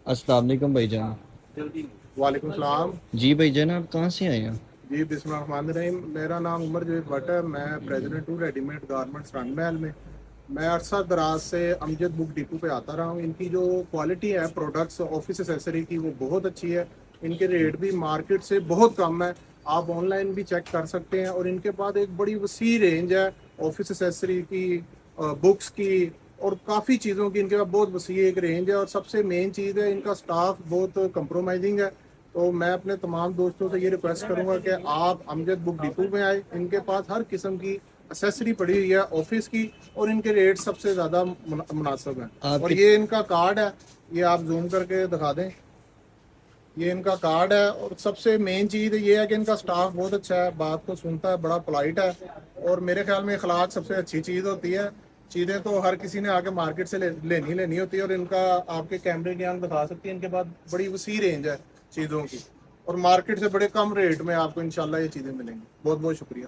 السلام علیکم بھائی جان۔ وعلیکم السلام جی بھائی جان، آپ کہاں سے آئے ہیں؟ جی، بسم اللہ الرحمن الرحیم۔ میرا نام عمر جاوید بٹ ہے، میں پریزیڈنٹ ہوں ریڈی میڈ گارمنٹس رنگ محل میں۔ میں عرصہ دراز سے امجد بک ڈپو پہ آتا رہا ہوں۔ ان کی جو کوالٹی ہے پروڈکٹس آفس ایسیسری کی وہ بہت اچھی ہے۔ ان کے ریٹ بھی مارکیٹ سے بہت کم ہے، آپ آن لائن بھی چیک کر سکتے ہیں۔ اور ان کے بعد ایک بڑی وسیع رینج ہے آفس ایسیسری کی، بکس کی، اور کافی چیزوں کی ان کے پاس بہت وسیع ایک رینج ہے۔ اور سب سے مین چیز ہے ان کا سٹاف بہت کمپرومائزنگ ہے۔ تو میں اپنے تمام دوستوں سے یہ ریکویسٹ کروں گا کہ آپ امجد بک ڈپو میں آئے۔ ان کے پاس ہر قسم کی اسیسری پڑی ہوئی ہے آفس کی، اور ان کے ریٹ سب سے زیادہ مناسب ہیں۔ آپ اور کے یہ ان کا کارڈ ہے، یہ آپ زوم کر کے دکھا دیں، یہ ان کا کارڈ ہے۔ اور سب سے مین چیز یہ ہے کہ ان کا سٹاف بہت اچھا ہے، بات کو سنتا ہے، بڑا پولائٹ ہے۔ اور میرے خیال میں اخلاق سب سے اچھی چیز ہوتی ہے۔ چیزیں تو ہر کسی نے آ کے مارکیٹ سے لینی ہوتی ہے، اور ان کا آپ کے کیمرے کی آنکھ دکھا سکتی ہے، ان کے پاس بڑی وسیع رینج ہے چیزوں کی، اور مارکیٹ سے بڑے کم ریٹ میں آپ کو انشاءاللہ یہ چیزیں ملیں گی۔ بہت بہت شکریہ۔